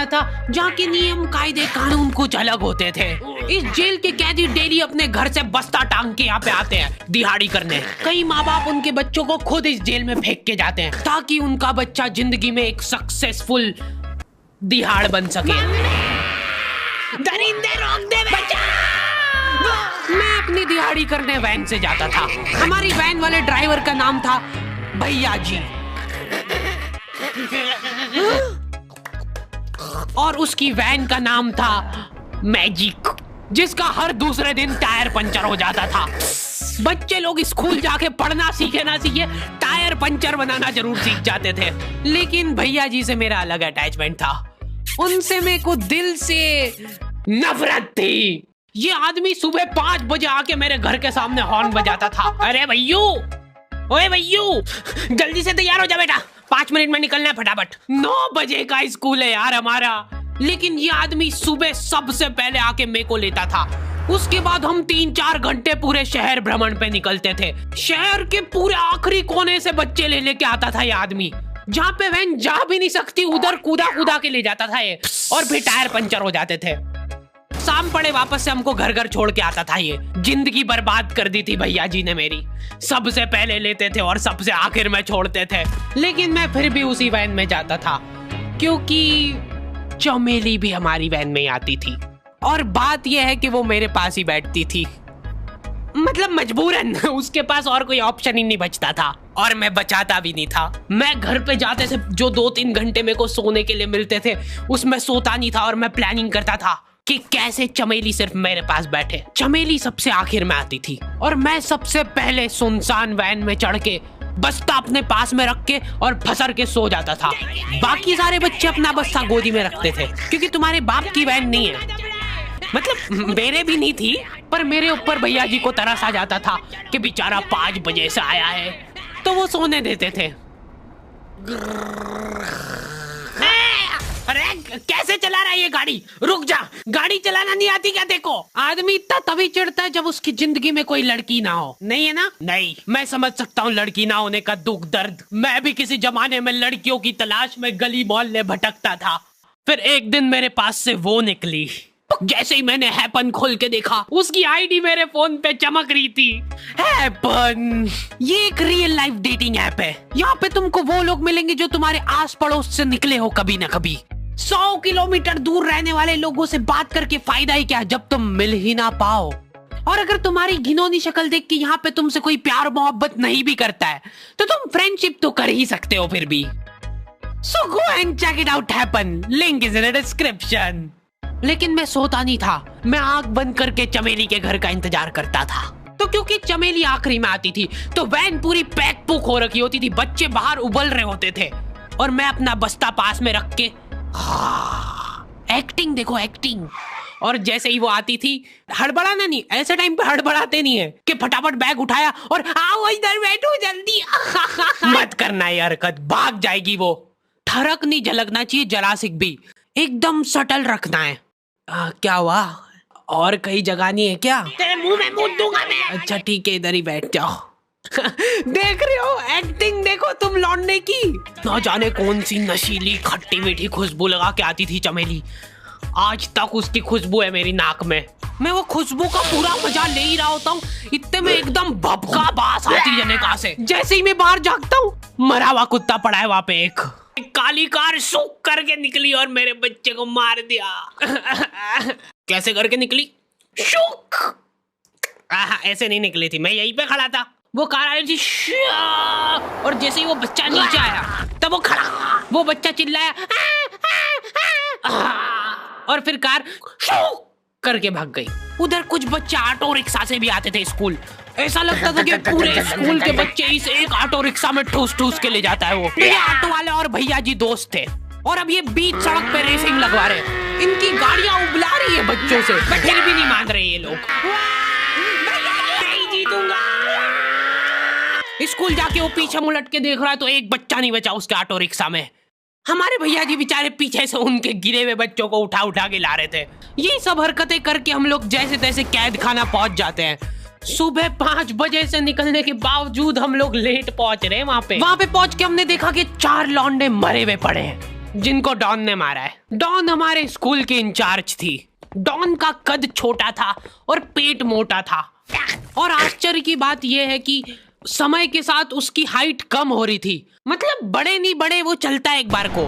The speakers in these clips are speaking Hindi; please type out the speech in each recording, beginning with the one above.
खाना था जहाँ के नियम कायदे कानून कुछ अलग होते थे। इस जेल के कैदी डेली अपने घर से बस्ता टांग के यहाँ पे आते हैं दिहाड़ी करने। कई माँ बाप उनके बच्चों को खुद इस जेल में फेंक के जाते हैं ताकि उनका बच्चा जिंदगी में एक सक्सेसफुल दिहाड़ बन सके। दरिंदे रोक दे बच्चा। मैं अपनी दिहाड़ी करने वैन से जाता था। हमारी वैन वाले ड्राइवर का नाम था भैया जी और उसकी वैन का नाम था मैजिक, जिसका हर दूसरे दिन टायर पंचर हो जाता था। बच्चे लोग स्कूल जाके पढ़ना सीखे ना सीखे टायर पंचर बनाना जरूर सीख जाते थे। लेकिन भैया जी से मेरा अलग अटैचमेंट था। उनसे मेरे को दिल से नफरत थी। ये आदमी सुबह 5 बजे आके मेरे घर के सामने हॉर्न बजाता था। अरे भैयू, ओए भैयू, जल्दी से तैयार हो जा बेटा, 5 मिनट में निकलना है फटाफट। 9 बजे का स्कूल है यार हमारा। लेकिन ये आदमी सुबह सबसे पहले आके मेरे को लेता था। उसके बाद हम 3-4 घंटे पूरे शहर भ्रमण पे निकलते थे। शहर के पूरे आखिरी कोने से बच्चे ले लेके आता था ये आदमी। जहाँ पे वैन जा भी नहीं सकती उधर कूदा कूदा के ले जाता था ये, और फिर टायर पंचर हो जाते थे। शाम पड़े वापस से हमको घर घर छोड़ के आता था ये। जिंदगी बर्बाद कर दी थी भैया जी ने मेरी। सबसे पहले लेते थे और सबसे आखिर में छोड़ते थे। लेकिन मैं फिर भी उसी वैन में जाता था क्योंकि चमेली भी हमारी वैन में आती थी। और बात यह है कि वो मेरे पास ही बैठती थी, मतलब मजबूरन। उसके पास और कोई ऑप्शन ही नहीं बचता था और मैं बचाता भी नहीं था। मैं घर पे जाते से जो 2-3 घंटे मेरे को सोने के लिए मिलते थे उसमें सोता नहीं था और मैं प्लानिंग करता था कि कैसे चमेली सिर्फ मेरे पास बैठे। चमेली सबसे आखिर में आती थी और मैं सबसे पहले सुनसान वैन में चढ़ के बस्ता अपने पास में रख के और फसर के सो जाता था। बाकी सारे बच्चे अपना बस्ता गोदी में रखते थे क्योंकि तुम्हारे बाप की वैन नहीं है, मतलब मेरे भी नहीं थी। पर मेरे ऊपर भैया जी को तरस आ जाता था कि बेचारा 5 बजे से आया है, तो वो सोने देते थे। अरे कैसे चला रहा है ये गाड़ी? रुक जा, गाड़ी चलाना नहीं आती क्या? देखो, आदमी इतना तभी चिढ़ता है जब उसकी जिंदगी में कोई लड़की ना हो। नहीं है ना? नहीं, मैं समझ सकता हूँ लड़की ना होने का दुख दर्द। मैं भी किसी जमाने में लड़कियों की तलाश में गली मोहल्ले भटकता था। फिर एक दिन मेरे पास से वो निकली। जैसे ही मैंने हैपन खोल के देखा उसकी आईडी मेरे फोन पे चमक रही थी। हैपन ये एक रियल लाइफ डेटिंग ऐप है। यहाँ पे तुमको वो लोग मिलेंगे जो तुम्हारे आस पड़ोस से निकले हो कभी ना कभी। 100 किलोमीटर दूर रहने वाले लोगों से बात करके फायदा ही क्या जब तुम मिल ही ना पाओ। और अगर तुम्हारी घिनौनी शक्ल देख के यहाँ पे तुमसे कोई प्यार मोहब्बत नहीं भी करता है तो तुम फ्रेंडशिप तो कर ही सकते हो फिर भी। So go and check it out happen. Link is in the description. लेकिन मैं सोता नहीं था। मैं आंख बंद करके चमेली के घर का इंतजार करता था। तो क्योंकि चमेली आखिरी में आती थी तो वैन पूरी पैक पुक हो रखी होती थी। बच्चे बाहर उबल रहे होते थे और मैं अपना बस्ता पास में रख के एक्टिंग देखो एक्टिंग। और जैसे ही वो आती थी, हड़बड़ाना नहीं, ऐसे टाइम पे हड़बड़ाते नहीं है कि फटाफट बैग उठाया और आओ इधर बैठो जल्दी। मत करना ये हरकत, भाग जाएगी वो। ठरक नहीं झलकना चाहिए जरा सिक भी, एकदम सटल रखना है। क्या हुआ? और कहीं जगह नहीं है क्या? तेरे मुंह में मूत दूंगा मैं। अच्छा ठीक है, इधर ही बैठ जाओ। देख रहे हो एक्टिंग देखो तुम लौंडे की। ना जाने कौन सी नशीली खट्टी मीठी खुशबू लगा के आती थी चमेली। आज तक उसकी खुशबू है मेरी नाक में। मैं वो खुशबू का पूरा मजा ले ही रहा होता हूँ, इतने में एकदम भभका बास आती है निकाह से। जैसे ही मैं बाहर झांकता हूँ, मरा हुआ कुत्ता पड़ा है वहाँ पे। एक काली कार सूख करके निकली और मेरे बच्चे को मार दिया। कैसे करके निकली? शूक। ऐसे नहीं निकली थी, मैं यहीं पे खड़ा था। वो कार आई थी और जैसे ही वो बच्चा नीचे आया तब वो खड़ा, वो बच्चा चिल्लाया और फिर कार शूक करके भाग गई। उधर कुछ बच्चे ऑटो रिक्शा से भी आते थे स्कूल। ऐसा लगता था कि पूरे स्कूल के बच्चे इस एक ऑटो रिक्शा में ठूस ठूस के ले जाता है वो। ये ऑटो वाले और भैया जी दोस्त थे और अब ये बीच सड़क पे रेसिंग लगवा रहे हैं। इनकी गाड़ियां उबला रही है बच्चों से, पर फिर भी नहीं मान रहे ये लोग। नहीं जीतूंगा। स्कूल जाके वो पीछे मुलट के देख रहा है तो एक बच्चा नहीं बचा उसके ऑटो रिक्शा में। हमारे भैया जी बेचारे पीछे से उनके गिरे हुए बच्चों को उठा उठा के ला रहे थे। ये सब हरकतें करके हम लोग जैसे तैसे कैद खाना पहुंच जाते हैं। सुबह 5 बजे से निकलने के बावजूद हम लोग लेट पहुंच रहे हैं। वहाँ पे पहुंच के हमने देखा कि 4 लौंडे मरे हुए पड़े हैं। जिनको डॉन ने मारा है। डॉन हमारे स्कूल की इंचार्ज थी। डॉन का कद छोटा था और पेट मोटा था, और आश्चर्य की बात यह है कि समय के साथ उसकी हाइट कम हो रही थी। मतलब बड़े नहीं बड़े वो चलता एक बार को,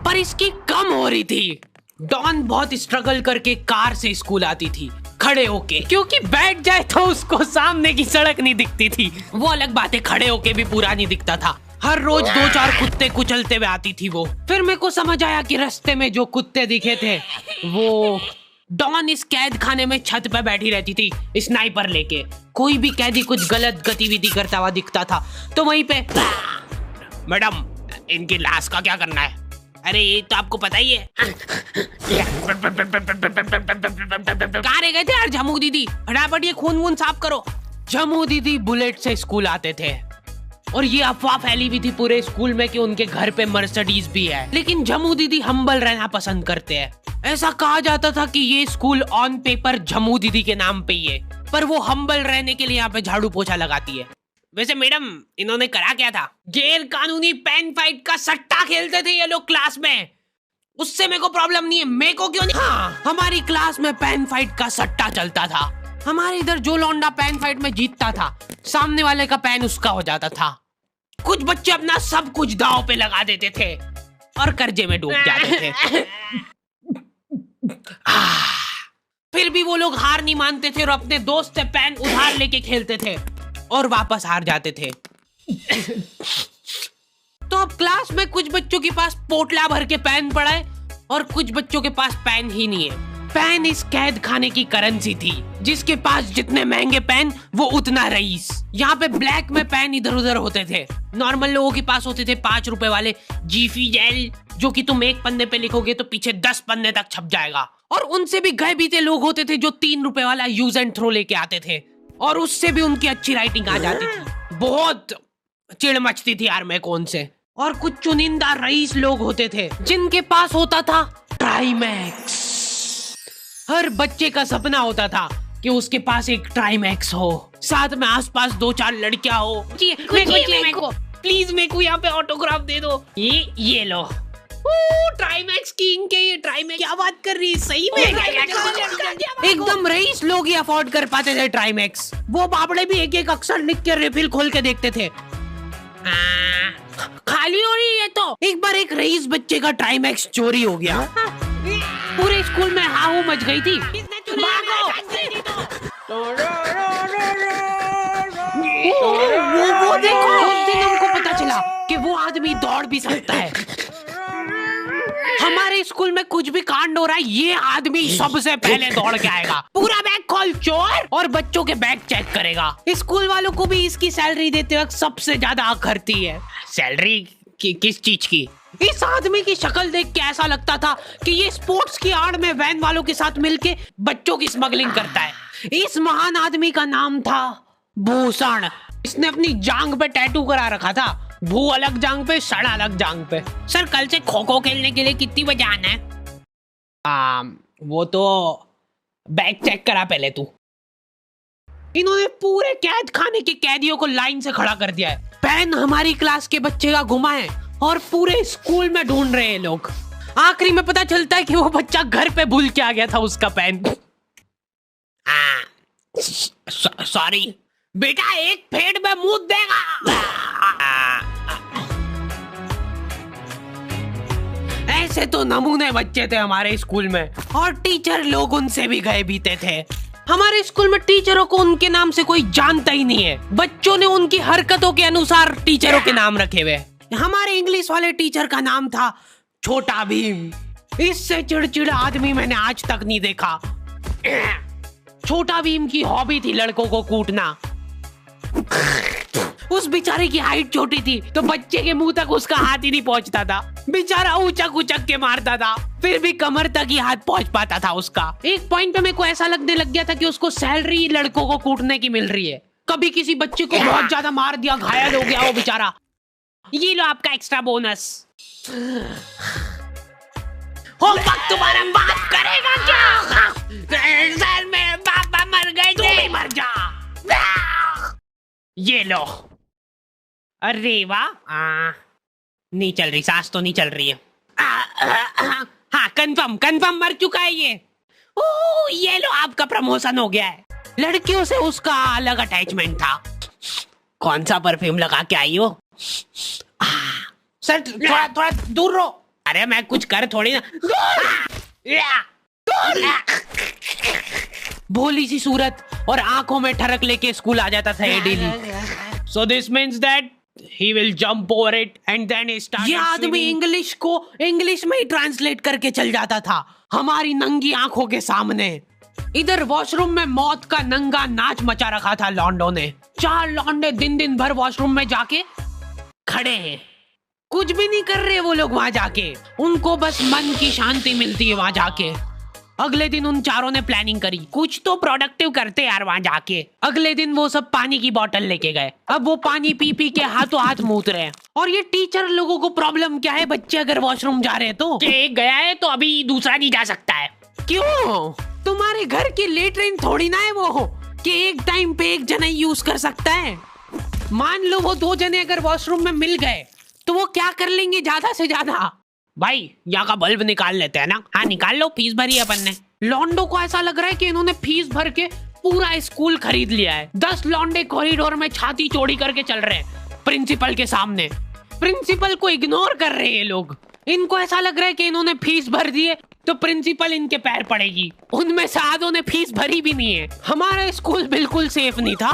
पर इसकी कम हो रही थी। डॉन बहुत स्ट्रगल करके कार से स्कूल आती थी खड़े होके, क्योंकि बैठ जाए तो उसको सामने की सड़क नहीं दिखती थी। वो अलग बात है, खड़े होके भी पूरा नहीं दिखता था। हर रोज 2-4 कुत्ते कुचलते हुए आती थी वो। फिर मेरे को समझ आया कि रास्ते में जो कुत्ते दिखे थे वो डॉन इस कैद खाने में छत पे बैठी रहती थी स्नाइपर लेके। कोई भी कैदी कुछ गलत गतिविधि करता हुआ दिखता था तो वहीं पे, मैडम इनकी लाश का क्या करना है? अरे ये तो आपको पता ही है। कहाँ रह गए थे यार झमू दीदी, फटाफट ये खून वून साफ करो। झमू दीदी बुलेट से स्कूल आते थे और ये अफवाह फैली हुई थी पूरे स्कूल में कि उनके घर पे मर्सिडीज भी है, लेकिन झमू दीदी हम्बल रहना पसंद करते हैं। ऐसा कहा जाता था कि ये स्कूल ऑन पेपर झमू दीदी के नाम पे ही है, पर वो हम्बल रहने के लिए यहाँ पे झाड़ू पोछा लगाती है। वैसे मैडम इन्होंने करा क्या था? गैर कानूनी पेन फाइट का सट्टा खेलते थे ये लोग क्लास में। उससे मेरे को प्रॉब्लम नहीं है, मेरे को क्यों नहीं? हाँ, हमारी क्लास में पेन फाइट का सट्टा चलता था। हमारे इधर जो लौंडा पेन फाइट में जीतता था, सामने वाले का पेन उसका हो जाता था। कुछ बच्चे अपना सब कुछ दांव पे लगा देते थे और कर्जे में डूब जाते थे। फिर भी वो लोग हार नहीं मानते थे और अपने दोस्त से पेन उधार लेके खेलते थे और वापस हार जाते थे। तो अब क्लास में कुछ बच्चों के पास पोटला भर के पेन पड़ा है और कुछ बच्चों के पास पेन ही नहीं है। पेन इस कैद खाने की करेंसी थी, जिसके पास जितने महंगे पेन वो उतना रईस। यहाँ पे ब्लैक में पेन इधर उधर होते थे। नॉर्मल लोगों के पास होते थे 5 रुपए वाले जीफी जेल, जो कि तुम एक पन्ने पे लिखोगे तो पीछे 10 पन्ने तक छप जाएगा। और उनसे भी गए बीते लोग होते थे जो 3 रुपए वाला यूज एंड थ्रो लेके आते थे और उससे भी उनकी अच्छी राइटिंग आ जाती थी। बहुत चिढ़ मचती थी यार मैं कौन से। और कुछ चुनिंदा रईस लोग होते थे जिनके पास होता था ट्राइमैक्स। हर बच्चे का सपना होता था कि उसके पास एक ट्राइमैक्स हो, साथ में आसपास 2-4 लड़कियां हो। मेरे को प्लीज मेरे को यहाँ पे ऑटोग्राफ दे दो। ये लो ट्राइमैक्स किंग के, ये ट्राइमैक्स क्या बात कर रही है? सही में एकदम रईस लोग ही अफोर्ड कर पाते थे ट्राइमैक्स। वो बाबड़े भी एक एक अक्षर लिख के रिफिल खोल के देखते थे। खाली हो रही है तो एक बार एक रईस बच्चे का ट्राइमैक्स चोरी हो गया। पूरे स्कूल में हाहू मच गई थी। वो देखो, उस दिन हमको पता चला कि वो आदमी दौड़ भी सकता है। हमारे स्कूल में कुछ भी कांड हो रहा है, ये आदमी सबसे पहले दौड़ के आएगा, पूरा बैग खोल चोर, और बच्चों के बैग चेक करेगा। स्कूल वालों को भी इसकी सैलरी देते वक्त सबसे ज्यादा आखरती है। सैलरी किस चीज की? इस आदमी की शक्ल देख के ऐसा लगता था कि ये स्पोर्ट्स की आड़ में वैन वालों के साथ मिलके बच्चों की स्मगलिंग करता है। इस महान आदमी का नाम था भूषण। इसने अपनी जांग पे टैटू करा रखा था, भू अलग जांग पे, सड़ अलग जांग पे। सर कल से खो खो खेलने के लिए कितनी बजे आना है? वो तो बैग चेक करा पहले तू। इन्होंने पूरे कैद खाने के कैदियों को लाइन से खड़ा कर दिया है। पेन हमारी क्लास के बच्चे का गुमा है और पूरे स्कूल में ढूंढ रहे हैं लोग। आखिरी में पता चलता है कि वो बच्चा घर पे भूल के आ गया था उसका पेन। सॉरी बेटा, एक फेट में मुंह देगा। ऐसे तो नमूने बच्चे थे हमारे स्कूल में, और टीचर लोग उनसे भी गए बीते थे। हमारे स्कूल में टीचरों को उनके नाम से कोई जानता ही नहीं है। बच्चों ने उनकी हरकतों के अनुसार टीचरों के नाम रखे हुए। हमारे इंग्लिश वाले टीचर का नाम था छोटा भीम। इससे चिड़चिड़ा आदमी मैंने आज तक नहीं देखा। छोटा भीम की हॉबी थी लड़कों को कूटना। उस बेचारे की हाइट छोटी थी तो बच्चे के मुंह तक उसका हाथ ही नहीं पहुंचता था। बेचारा उचक उचक के मारता था, फिर भी कमर तक ही हाथ पहुंच पाता था उसका। एक पॉइंट पे मेरे को ऐसा लगने लग गया था कि उसको सैलरी लड़कों को कूटने की मिल रही है। कभी किसी बच्चे को बहुत ज्यादा मार दिया, घायल हो गया वो बेचारा, ये लो आपका एक्स्ट्रा बोनस। होमवर्क तुम्हारा बाप करेगा क्या? सर मेरे पापा मर गए थे। तू भी मर जा। ये लो। अरे वाह, नहीं चल रही, सांस तो नहीं चल रही है। हाँ कंफर्म मर चुका है ये। ओह ये लो आपका प्रमोशन हो गया है। लड़कियों से उसका अलग अटैचमेंट था। कौन सा परफ्यूम लगा के आई हो? सर थोड़ा दूर रहो। अरे मैं कुछ कर थोड़ी ना। भोली सी सूरत और आंखों में ठरक लेके स्कूल आ जाता था ये daily. So this means that he will jump over it and then he started. ये आदमी इंग्लिश को इंग्लिश में ही ट्रांसलेट करके चल जाता था हमारी नंगी आंखों के सामने। इधर वॉशरूम में मौत का नंगा नाच मचा रखा था लॉन्डो ने। 4 लौंडे दिन भर वॉशरूम में जाके खड़े हैं, कुछ भी नहीं कर रहे वो लोग वहां जाके। उनको बस मन की शांति मिलती है वहां जाके। अगले दिन उन चारों ने प्लानिंग करी कुछ तो प्रोडक्टिव करते यार वहां जाके। अगले दिन वो सब पानी की बोतल लेके गए। अब वो पानी पी पी के हाथों हाथ मूत रहे हैं। और ये टीचर लोगों को प्रॉब्लम क्या है, बच्चे अगर वॉशरूम जा रहे हैं तो एक गया है तो अभी दूसरा नहीं जा सकता है। क्यों? तुम्हारे घर की लेटरिन थोड़ी ना है वो कि एक टाइम पे एक जना यूज कर सकता है। मान लो वो 2 जने अगर वॉशरूम में मिल गए तो वो क्या कर लेंगे ज्यादा से ज्यादा? भाई यहाँ का बल्ब निकाल लेते हैं ना। हाँ निकाल लो, फीस भरी है अपन ने। लॉन्डो को ऐसा लग रहा है कि इन्होंने फीस भर के पूरा स्कूल खरीद लिया है। 10 लॉन्डे कॉरिडोर में छाती चौड़ी करके चल रहे हैं प्रिंसिपल के सामने। प्रिंसिपल को इग्नोर कर रहे हैं ये लोग। इनको ऐसा लग रहा है कि इन्होंने फीस भर दी है तो प्रिंसिपल इनके पैर पड़ेगी। उनमें से आधों ने फीस भरी भी नहीं है। हमारा स्कूल बिल्कुल सेफ नहीं था।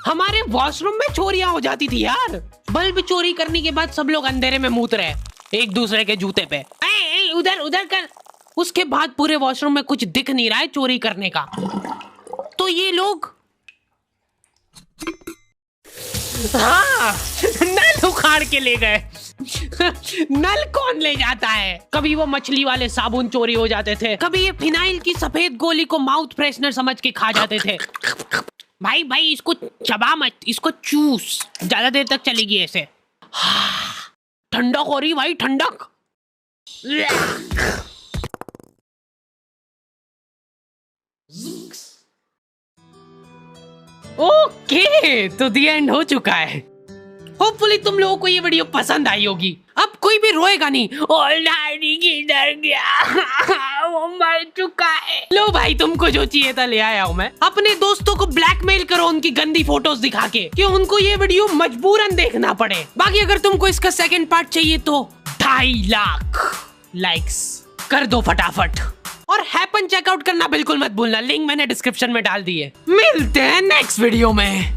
हमारे वॉशरूम में चोरियां हो जाती थी यार। बल्ब चोरी करने के बाद सब लोग अंधेरे में मूत रहे एक दूसरे के जूते पे। उधर कर। उसके बाद पूरे वॉशरूम में कुछ दिख नहीं रहा है चोरी करने का। तो ये लोग हाँ नल उखाड़ के ले गए। नल कौन ले जाता है? कभी वो मछली वाले साबुन चोरी हो जाते थे, कभी ये फिनाइल की सफेद गोली को माउथ फ्रेशनर समझ के खा जाते थे। भाई इसको चबा मत, इसको चूस, ज्यादा देर तक चलेगी ऐसे। ठंडक हो रही भाई, ठंडक। ओके तो दी एंड हो चुका है। होपफुली तुम लोगों को ये वीडियो पसंद आई होगी। अब कोई भी रोएगा नहीं। किधर गया? वो मर चुका है। लो भाई तुमको जो चाहिए था ले आया हूँ मैं। अपने दोस्तों को ब्लैकमेल करो उनकी गंदी फोटोज दिखा के कि उनको ये वीडियो मजबूरन देखना पड़े। बाकी अगर तुमको इसका सेकंड पार्ट चाहिए तो 2.5 लाख लाइक्स कर दो फटाफट। और हैपन चेकआउट करना बिल्कुल मत भूलना, लिंक मैंने डिस्क्रिप्शन में डाल दी है। मिलते हैं नेक्स्ट वीडियो में।